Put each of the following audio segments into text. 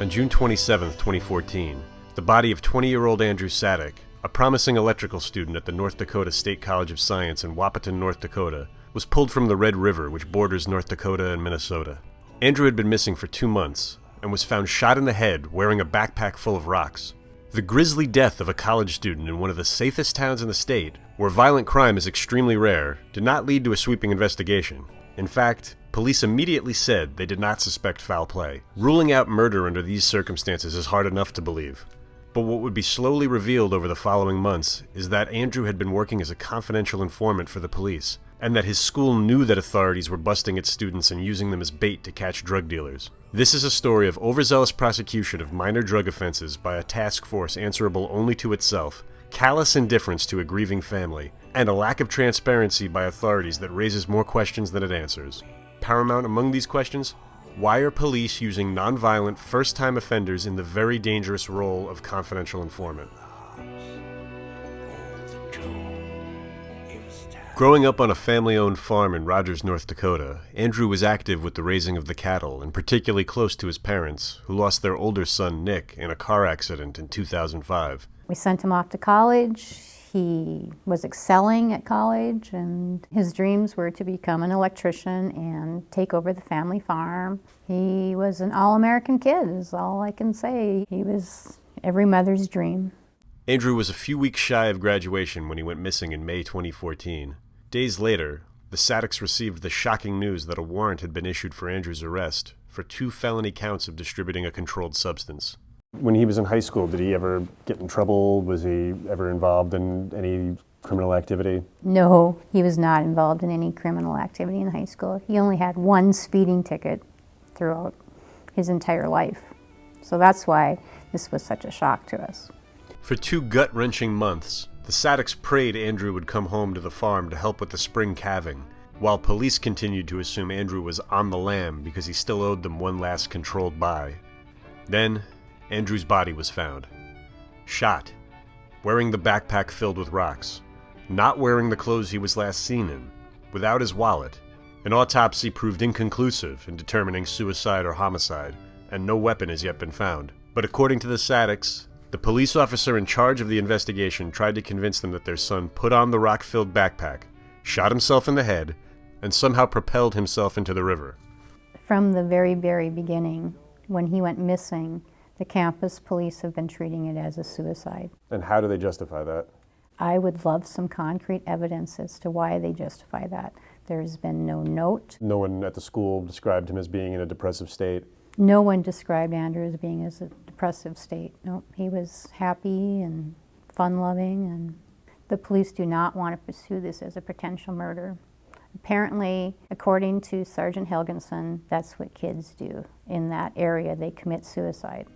On June 27, 2014, the body of 20-year-old Andrew Sadek, a promising electrical student at the North Dakota State College of Science in Wahpeton, North Dakota, was pulled from the Red River, which borders North Dakota and Minnesota. Andrew had been missing for 2 months and was found shot in the head wearing a backpack full of rocks. The grisly death of a college student in one of the safest towns in the state, where violent crime is extremely rare, did not lead to a sweeping investigation. In fact, police immediately said they did not suspect foul play. Ruling out murder under these circumstances is hard enough to believe. But what would be slowly revealed over the following months is that Andrew had been working as a confidential informant for the police, and that his school knew that authorities were busting its students and using them as bait to catch drug dealers. This is a story of overzealous prosecution of minor drug offenses by a task force answerable only to itself, callous indifference to a grieving family, and a lack of transparency by authorities that raises more questions than it answers. Paramount among these questions: why are police using nonviolent first-time offenders in the very dangerous role of confidential informant? Growing up on a family-owned farm in Rogers, North Dakota, Andrew was active with the raising of the cattle, and particularly close to his parents, who lost their older son, Nick, in a car accident in 2005. We sent him off to college. He was excelling at college, and his dreams were to become an electrician and take over the family farm. He was an all-American kid, is all I can say. He was every mother's dream. Andrew was a few weeks shy of graduation when he went missing in May 2014. Days later, the Sadeks received the shocking news that a warrant had been issued for Andrew's arrest for 2 felony counts of distributing a controlled substance. When he was in high school, did he ever get in trouble? Was he ever involved in any criminal activity? No, he was not involved in any criminal activity in high school. He only had 1 speeding ticket throughout his entire life. So that's why this was such a shock to us. For 2 gut-wrenching months, the Sadeks prayed Andrew would come home to the farm to help with the spring calving, while police continued to assume Andrew was on the lam because he still owed them one last controlled buy. Then, Andrew's body was found. Shot, wearing the backpack filled with rocks, not wearing the clothes he was last seen in, without his wallet. An autopsy proved inconclusive in determining suicide or homicide, and no weapon has yet been found. But according to the Sadeks, the police officer in charge of the investigation tried to convince them that their son put on the rock-filled backpack, shot himself in the head, and somehow propelled himself into the river. From the very, very beginning, when he went missing, the campus police have been treating it as a suicide. And how do they justify that? I would love some concrete evidence as to why they justify that. There's been no note. No one at the school described him as being in a depressive state? No one described Andrew as being in a depressive state. No, he was happy and fun-loving, and the police do not want to pursue this as a potential murder. Apparently, according to Sergeant Helgenson, that's what kids do in that area. They commit suicide.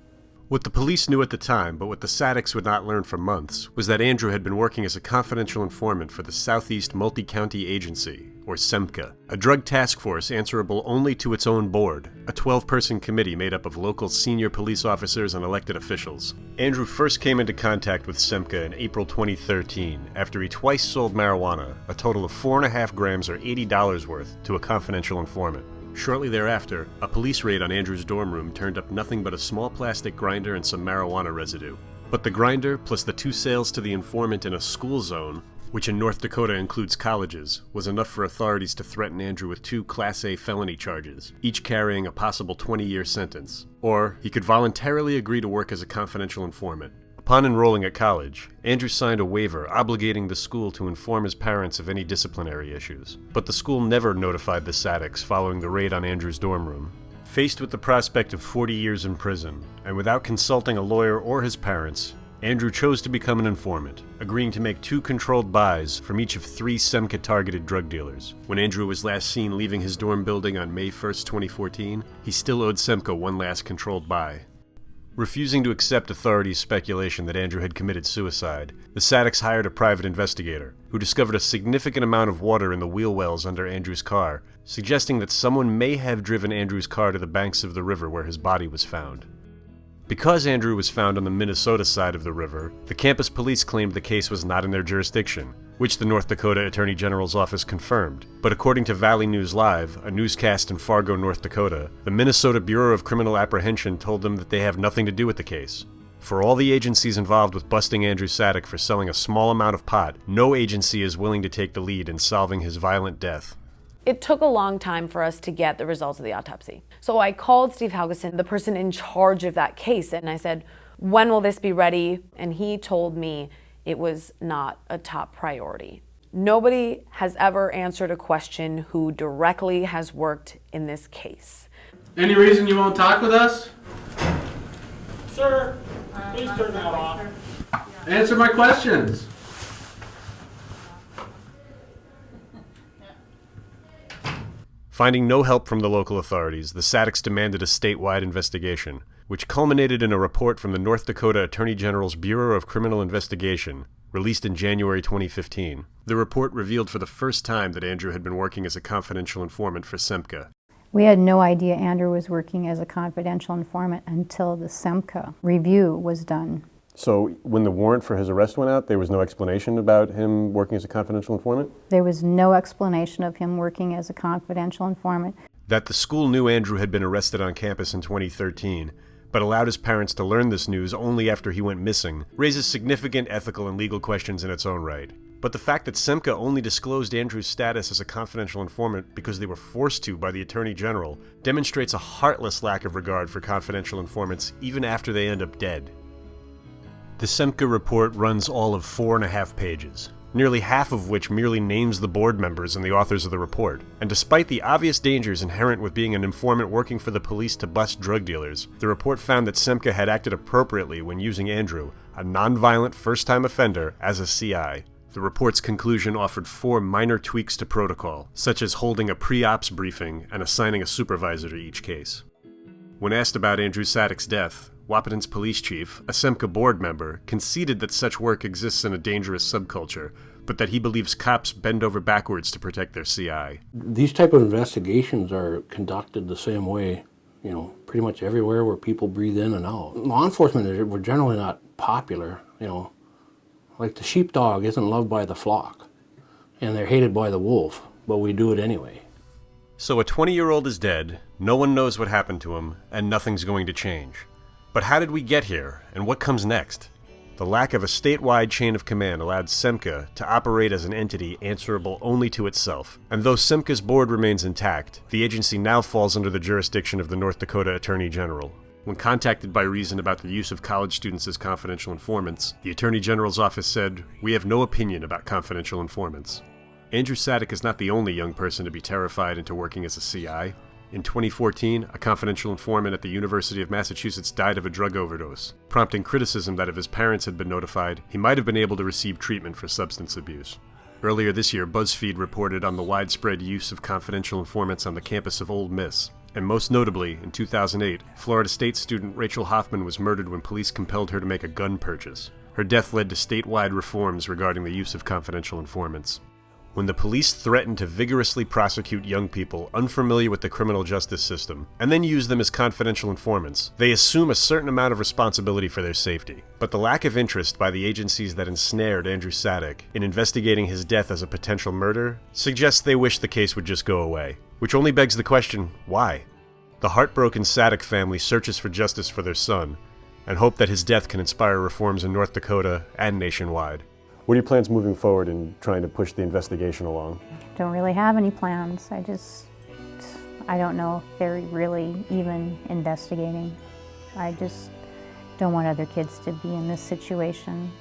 What the police knew at the time, but what the Sadeks would not learn for months, was that Andrew had been working as a confidential informant for the Southeast Multi-County Agency, or SEMCA, a drug task force answerable only to its own board, a 12-person committee made up of local senior police officers and elected officials. Andrew first came into contact with SEMCA in April 2013, after he twice sold marijuana, a total of 4.5 grams or $80 worth, to a confidential informant. Shortly thereafter, a police raid on Andrew's dorm room turned up nothing but a small plastic grinder and some marijuana residue. But the grinder, plus the 2 sales to the informant in a school zone, which in North Dakota includes colleges, was enough for authorities to threaten Andrew with 2 Class A felony charges, each carrying a possible 20-year sentence. Or he could voluntarily agree to work as a confidential informant. Upon enrolling at college, Andrew signed a waiver obligating the school to inform his parents of any disciplinary issues. But the school never notified the Sadeks following the raid on Andrew's dorm room. Faced with the prospect of 40 years in prison, and without consulting a lawyer or his parents, Andrew chose to become an informant, agreeing to make 2 controlled buys from each of 3 SEMCA-targeted drug dealers. When Andrew was last seen leaving his dorm building on May 1st, 2014, he still owed SEMCA one last controlled buy. Refusing to accept authorities' speculation that Andrew had committed suicide, the Sadeks hired a private investigator, who discovered a significant amount of water in the wheel wells under Andrew's car, suggesting that someone may have driven Andrew's car to the banks of the river where his body was found. Because Andrew was found on the Minnesota side of the river, the campus police claimed the case was not in their jurisdiction, which the North Dakota Attorney General's office confirmed. But according to Valley News Live, a newscast in Fargo, North Dakota, the Minnesota Bureau of Criminal Apprehension told them that they have nothing to do with the case. For all the agencies involved with busting Andrew Sadek for selling a small amount of pot, no agency is willing to take the lead in solving his violent death. It took a long time for us to get the results of the autopsy. So I called Steve Helgeson, the person in charge of that case, and I said, when will this be ready? And he told me it was not a top priority. Nobody has ever answered a question who directly has worked in this case. Any reason you won't talk with us? Sir, please turn that off. Answer my questions. Finding no help from the local authorities, the Sadeks demanded a statewide investigation, which culminated in a report from the North Dakota Attorney General's Bureau of Criminal Investigation, released in January 2015. The report revealed for the first time that Andrew had been working as a confidential informant for Semka. We had no idea Andrew was working as a confidential informant until the Semka review was done. So when the warrant for his arrest went out, there was no explanation about him working as a confidential informant? There was no explanation of him working as a confidential informant. That the school knew Andrew had been arrested on campus in 2013, but allowed his parents to learn this news only after he went missing, raises significant ethical and legal questions in its own right. But the fact that Semka only disclosed Andrew's status as a confidential informant because they were forced to by the Attorney General demonstrates a heartless lack of regard for confidential informants even after they end up dead. The Semka report runs all of 4.5 pages, nearly half of which merely names the board members and the authors of the report. And despite the obvious dangers inherent with being an informant working for the police to bust drug dealers, the report found that Semka had acted appropriately when using Andrew, a nonviolent first-time offender, as a CI. The report's conclusion offered 4 minor tweaks to protocol, such as holding a pre-ops briefing and assigning a supervisor to each case. When asked about Andrew Sadek's death, Wahpeton's police chief, a Semka board member, conceded that such work exists in a dangerous subculture, but that he believes cops bend over backwards to protect their CI. These type of investigations are conducted the same way, pretty much everywhere where people breathe in and out. Law enforcement, we're generally not popular, Like the sheepdog isn't loved by the flock, and they're hated by the wolf, but we do it anyway. So a 20-year-old is dead, no one knows what happened to him, and nothing's going to change. But how did we get here, and what comes next? The lack of a statewide chain of command allowed Semka to operate as an entity answerable only to itself. And though Semka's board remains intact, the agency now falls under the jurisdiction of the North Dakota Attorney General. When contacted by Reason about the use of college students as confidential informants, the Attorney General's office said, "We have no opinion about confidential informants." Andrew Sadek is not the only young person to be terrified into working as a CI. In 2014, a confidential informant at the University of Massachusetts died of a drug overdose, prompting criticism that if his parents had been notified, he might have been able to receive treatment for substance abuse. Earlier this year, BuzzFeed reported on the widespread use of confidential informants on the campus of Ole Miss. And most notably, in 2008, Florida State student Rachel Hoffman was murdered when police compelled her to make a gun purchase. Her death led to statewide reforms regarding the use of confidential informants. When the police threaten to vigorously prosecute young people unfamiliar with the criminal justice system, and then use them as confidential informants, they assume a certain amount of responsibility for their safety. But the lack of interest by the agencies that ensnared Andrew Sadek in investigating his death as a potential murder suggests they wish the case would just go away. Which only begs the question, why? The heartbroken Sadek family searches for justice for their son, and hope that his death can inspire reforms in North Dakota and nationwide. What are your plans moving forward in trying to push the investigation along? Don't really have any plans. I don't know if they're really even investigating. I just don't want other kids to be in this situation.